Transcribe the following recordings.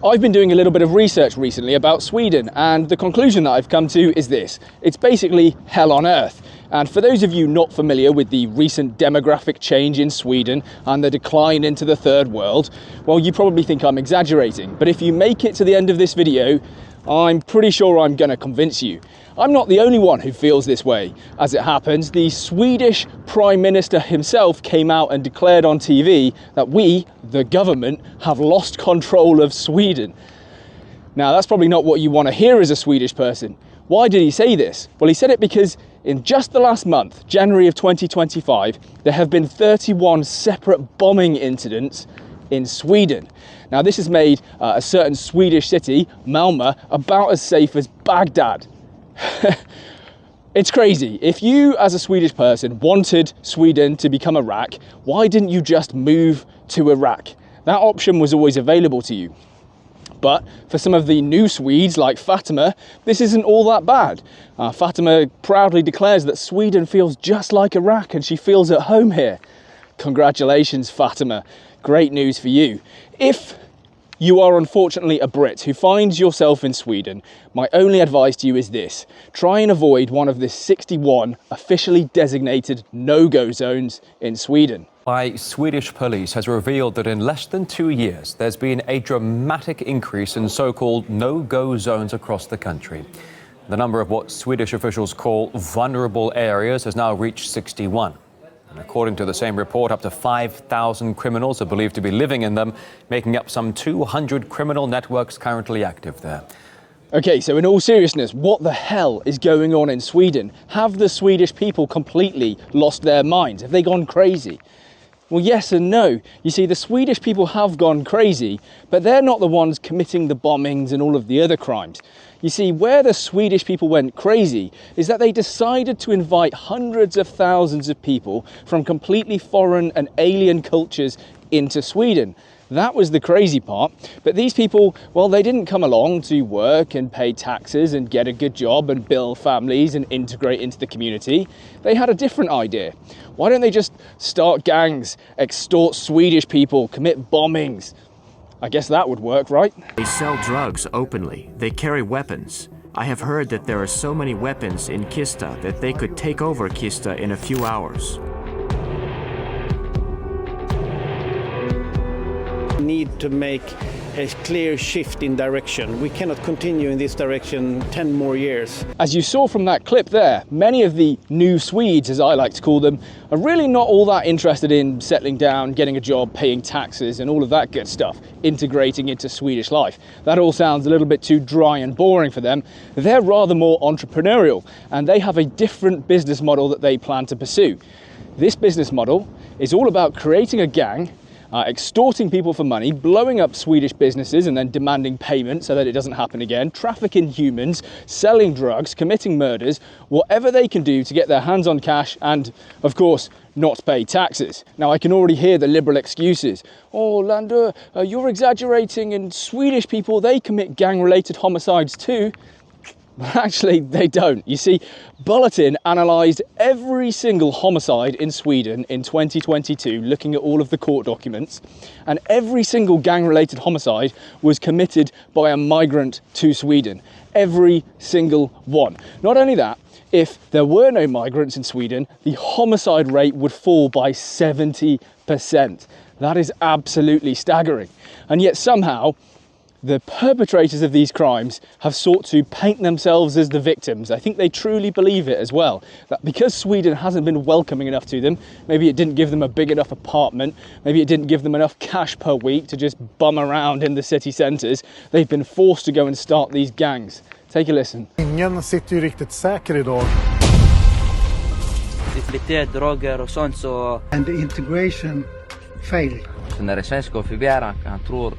I've been doing a little bit of research recently about Sweden, and the conclusion that I've come to is this: it's basically hell on earth. And for those of you not familiar with the recent demographic change in Sweden and the decline into the third world, well, you probably think I'm exaggerating, but if you make it to the end of this video, I'm pretty sure I'm going to convince you. I'm not the only one who feels this way. As it happens, the Swedish Prime Minister himself came out and declared on TV that we, the government, have lost control of Sweden. Now, that's probably not what you want to hear as a Swedish person. Why did he say this? Well, he said it because in just the last month, January of 2025, there have been 31 separate bombing incidents in Sweden. Now, this has made a certain Swedish city, Malmö, about as safe as Baghdad. It's crazy. If you, as a Swedish person, wanted Sweden to become Iraq, why didn't you just move to Iraq? That option was always available to you. But for some of the new Swedes, like Fatima, this isn't all that bad. Fatima proudly declares that Sweden feels just like Iraq and she feels at home here. Congratulations, Fatima. Great news for you. If you are unfortunately a Brit who finds yourself in Sweden, my only advice to you is this: try and avoid one of the 61 officially designated no-go zones in Sweden. By Swedish police has revealed that in less than 2 years, there's been a dramatic increase in so-called no-go zones across the country. The number of what Swedish officials call vulnerable areas has now reached 61. And according to the same report, up to 5,000 criminals are believed to be living in them, making up some 200 criminal networks currently active there. Okay, so in all seriousness, what the hell is going on in Sweden? Have the Swedish people completely lost their minds? Have they gone crazy? Well, yes and no. You see, the Swedish people have gone crazy, but they're not the ones committing the bombings and all of the other crimes. You see, where the Swedish people went crazy is that they decided to invite hundreds of thousands of people from completely foreign and alien cultures into Sweden. That was the crazy part. But these people, well, they didn't come along to work and pay taxes and get a good job and build families and integrate into the community. They had a different idea. Why don't they just start gangs, extort Swedish people, commit bombings? I guess that would work, right? They sell drugs openly. They carry weapons. I have heard that there are so many weapons in Kista that they could take over Kista in a few hours. We need to make a clear shift in direction. We cannot continue in this direction 10 more years. As you saw from that clip there, many of the new Swedes, as I like to call them, are really not all that interested in settling down, getting a job, paying taxes and all of that good stuff, integrating into Swedish life. That all sounds a little bit too dry and boring for them. They're rather more entrepreneurial, and they have a different business model that they plan to pursue. This business model is all about creating a gang, extorting people for money, blowing up Swedish businesses and then demanding payment so that it doesn't happen again, trafficking humans, selling drugs, committing murders, whatever they can do to get their hands on cash and, of course, not pay taxes. Now, I can already hear the liberal excuses. Oh, Lander, you're exaggerating, and Swedish people, they commit gang-related homicides too. But actually, they don't. You see, Bulletin analysed every single homicide in Sweden in 2022, looking at all of the court documents, and every single gang-related homicide was committed by a migrant to Sweden. Every single one. Not only that, if there were no migrants in Sweden, the homicide rate would fall by 70%. That is absolutely staggering. And yet somehow, the perpetrators of these crimes have sought to paint themselves as the victims. I think they truly believe it as well, that because Sweden hasn't been welcoming enough to them, maybe it didn't give them a big enough apartment, maybe it didn't give them enough cash per week to just bum around in the city centres, they've been forced to go and start these gangs. Take a listen. Ingen sitter ju riktigt säker idag. Lite droger och sånt så... And the integration failed. Så när det svenska förvärrar, han tror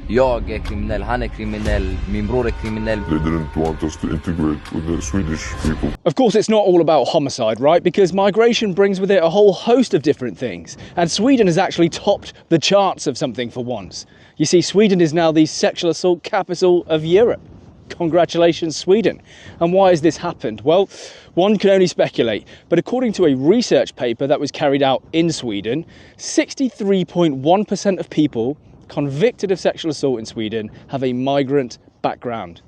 jag är kriminell, han är kriminell, min bror är kriminell. They didn't want us to integrate with the Swedish people. Of course, it's not all about homicide, right? Because migration brings with it a whole host of different things. And Sweden has actually topped the charts of something for once. You see, Sweden is now the sexual assault capital of Europe. Congratulations, Sweden. And why has this happened? Well, one can only speculate, but according to a research paper that was carried out in Sweden, 63.1% of people convicted of sexual assault in Sweden have a migrant background.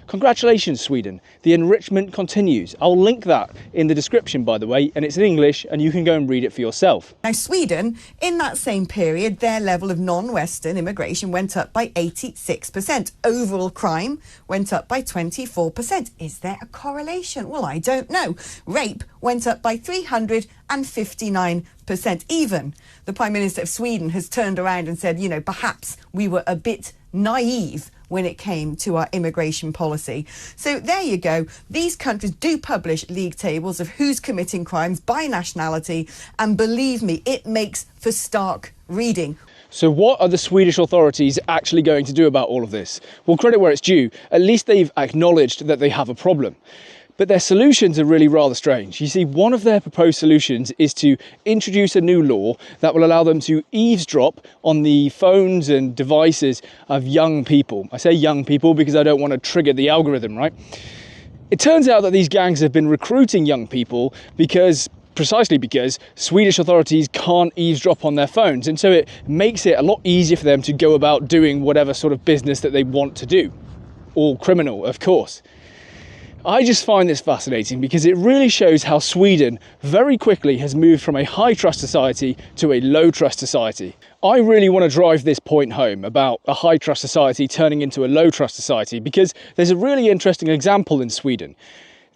Congratulations, Sweden. The enrichment continues. I'll link that in the description, by the way, and it's in English, and you can go and read it for yourself. Now, Sweden, in that same period, their level of non-Western immigration went up by 86%. Overall crime went up by 24%. Is there a correlation? Well, I don't know. Rape went up by 359%. Even the Prime Minister of Sweden has turned around and said, you know, perhaps we were a bit naive when it came to our immigration policy. So there you go. These countries do publish league tables of who's committing crimes by nationality, and believe me, it makes for stark reading. So what are the Swedish authorities actually going to do about all of this? Well, credit where it's due. At least they've acknowledged that they have a problem. But their solutions are really rather strange. You see, one of their proposed solutions is to introduce a new law that will allow them to eavesdrop on the phones and devices of young people. I say young people because I don't want to trigger the algorithm, right? It turns out that these gangs have been recruiting young people precisely because Swedish authorities can't eavesdrop on their phones. And so it makes it a lot easier for them to go about doing whatever sort of business that they want to do. All criminal, of course. I just find this fascinating because it really shows how Sweden very quickly has moved from a high trust society to a low trust society. I really want to drive this point home about a high trust society turning into a low trust society because there's a really interesting example in Sweden.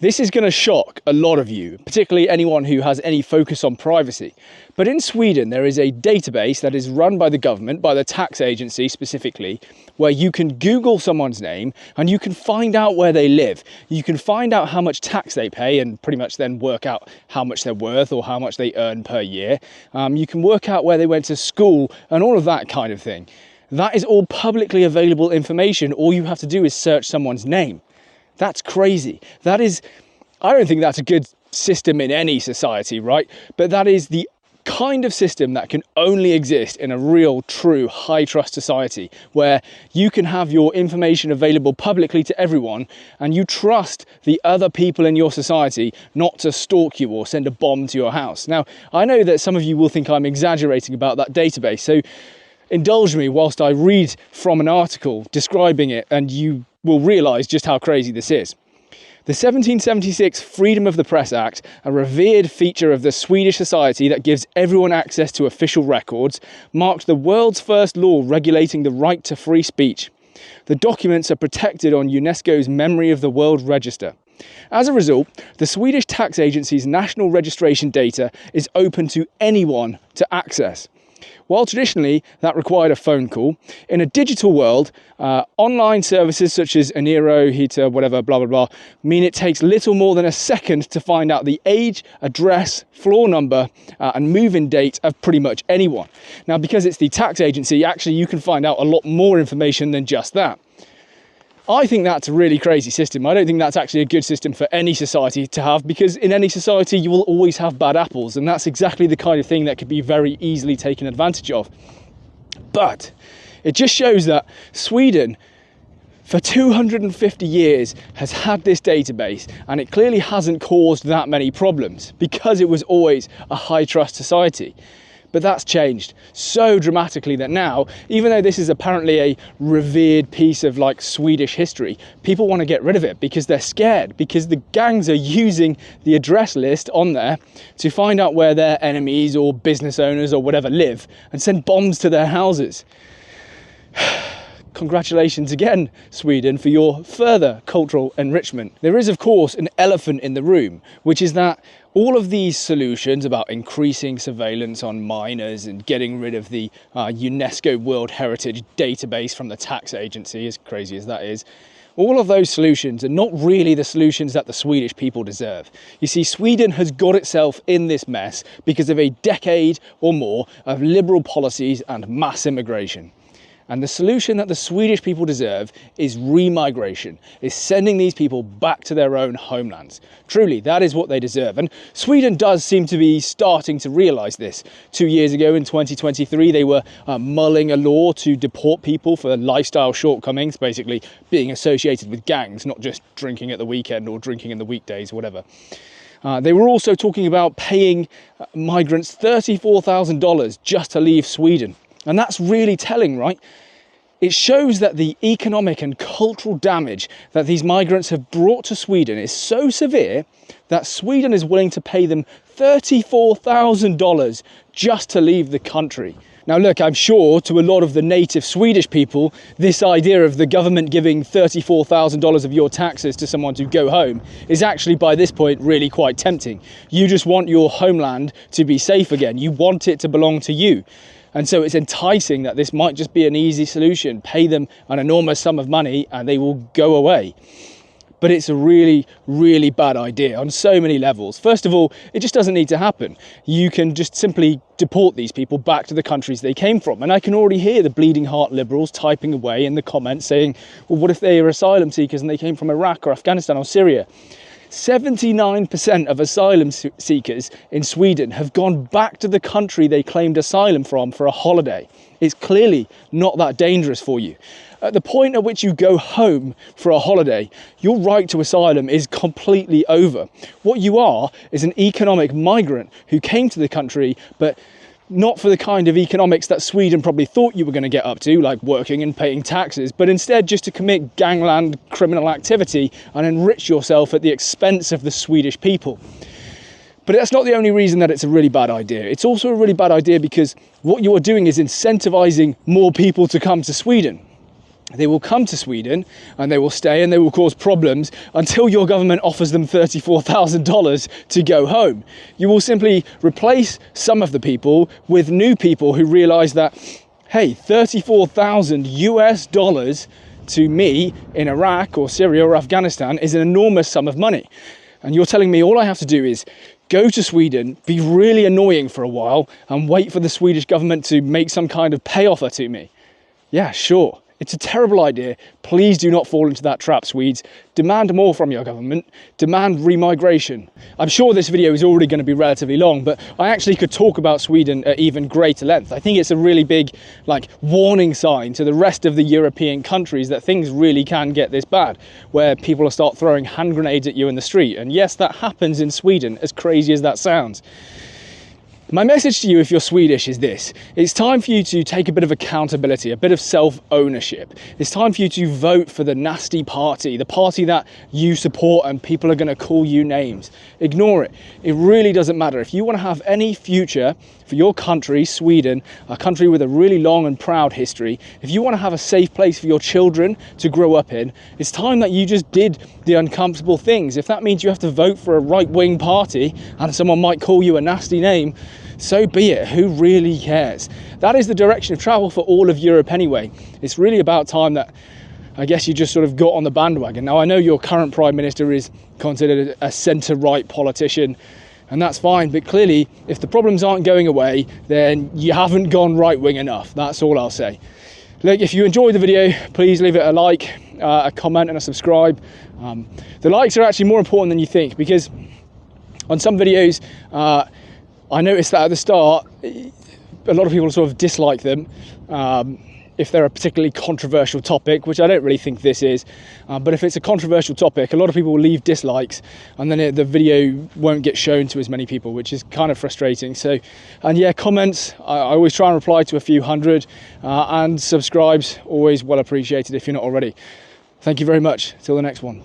This is going to shock a lot of you, particularly anyone who has any focus on privacy. But in Sweden, there is a database that is run by the government, by the tax agency specifically, where you can Google someone's name and you can find out where they live. You can find out how much tax they pay and pretty much then work out how much they're worth or how much they earn per year. You can work out where they went to school and all of that kind of thing. That is all publicly available information. All you have to do is search someone's name. That's crazy. I don't think that's a good system in any society, right? But that is the kind of system that can only exist in a real, true, high trust society where you can have your information available publicly to everyone and you trust the other people in your society not to stalk you or send a bomb to your house. Now, I know that some of you will think I'm exaggerating about that database, so indulge me whilst I read from an article describing it and you will realise just how crazy this is. The 1776 Freedom of the Press Act, a revered feature of the Swedish society that gives everyone access to official records, marked the world's first law regulating the right to free speech. The documents are protected on UNESCO's Memory of the World Register. As a result, the Swedish tax agency's national registration data is open to anyone to access. While traditionally that required a phone call, in a digital world, online services such as Eniro, Hita, whatever, blah, blah, blah, mean it takes little more than a second to find out the age, address, floor number, and move-in date of pretty much anyone. Now, because it's the tax agency, actually you can find out a lot more information than just that. I think that's a really crazy system. I don't think that's actually a good system for any society to have, because in any society you will always have bad apples, and that's exactly the kind of thing that could be very easily taken advantage of. But it just shows that Sweden, for 250 years, has had this database, and it clearly hasn't caused that many problems because it was always a high trust society. But that's changed so dramatically that now, even though this is apparently a revered piece of like Swedish history, people want to get rid of it because they're scared, because the gangs are using the address list on there to find out where their enemies or business owners or whatever live and send bombs to their houses. Congratulations again, Sweden, for your further cultural enrichment. There is, of course, an elephant in the room, which is that all of these solutions about increasing surveillance on minors and getting rid of the UNESCO World Heritage database from the tax agency, as crazy as that is, all of those solutions are not really the solutions that the Swedish people deserve. You see, Sweden has got itself in this mess because of a decade or more of liberal policies and mass immigration. And the solution that the Swedish people deserve is remigration, is sending these people back to their own homelands. Truly, that is what they deserve. And Sweden does seem to be starting to realise this. 2 years ago in 2023, they were mulling a law to deport people for lifestyle shortcomings, basically being associated with gangs, not just drinking at the weekend or drinking in the weekdays, whatever. They were also talking about paying migrants $34,000 just to leave Sweden. And that's really telling, right? It shows that the economic and cultural damage that these migrants have brought to Sweden is so severe that Sweden is willing to pay them $34,000 just to leave the country. Now look, I'm sure to a lot of the native Swedish people, this idea of the government giving $34,000 of your taxes to someone to go home is actually by this point really quite tempting. You just want your homeland to be safe again. You want it to belong to you. And so it's enticing that this might just be an easy solution. Pay them an enormous sum of money and they will go away. But it's a really, really bad idea on so many levels. First of all, it just doesn't need to happen. You can just simply deport these people back to the countries they came from. And I can already hear the bleeding heart liberals typing away in the comments saying, well, what if they are asylum seekers and they came from Iraq or Afghanistan or Syria? 79% of asylum seekers in Sweden have gone back to the country they claimed asylum from for a holiday. It's clearly not that dangerous for you. At the point at which you go home for a holiday, your right to asylum is completely over. What you are is an economic migrant who came to the country, but not for the kind of economics that Sweden probably thought you were going to get up to, like working and paying taxes, but instead just to commit gangland criminal activity and enrich yourself at the expense of the Swedish people. But that's not the only reason that it's a really bad idea. It's also a really bad idea because what you are doing is incentivizing more people to come to Sweden. They will come to Sweden and they will stay and they will cause problems until your government offers them $34,000 to go home. You will simply replace some of the people with new people who realize that, hey, $34,000 to me in Iraq or Syria or Afghanistan is an enormous sum of money. And you're telling me all I have to do is go to Sweden, be really annoying for a while and wait for the Swedish government to make some kind of pay offer to me. Yeah, sure. It's a terrible idea. Please do not fall into that trap, Swedes. Demand more from your government. Demand remigration. I'm sure this video is already going to be relatively long, but I actually could talk about Sweden at even greater length. I think it's a really big, warning sign to the rest of the European countries that things really can get this bad, where people will start throwing hand grenades at you in the street. And yes, that happens in Sweden, as crazy as that sounds. My message to you, if you're Swedish, is this. It's time for you to take a bit of accountability, a bit of self-ownership. It's time for you to vote for the nasty party, the party that you support and people are going to call you names. Ignore it. It really doesn't matter. If you want to have any future for your country, Sweden, a country with a really long and proud history, if you want to have a safe place for your children to grow up in, it's time that you just did the uncomfortable things. If that means you have to vote for a right-wing party and someone might call you a nasty name, so be it. Who really cares? That is the direction of travel for all of Europe anyway. It's really about time that I guess you just sort of got on the bandwagon. Now, I know your current Prime Minister is considered a centre-right politician, and that's fine, but clearly, if the problems aren't going away, then you haven't gone right-wing enough. That's all I'll say. Look, if you enjoyed the video, please leave it a like, a comment and a subscribe. The likes are actually more important than you think, because on some videos, I noticed that at the start, a lot of people sort of dislike them if they're a particularly controversial topic, which I don't really think this is. But if it's a controversial topic, a lot of people will leave dislikes and then the video won't get shown to as many people, which is kind of frustrating. So, and yeah, comments, I always try and reply to a few hundred, and subscribes, always well appreciated if you're not already. Thank you very much. Till the next one.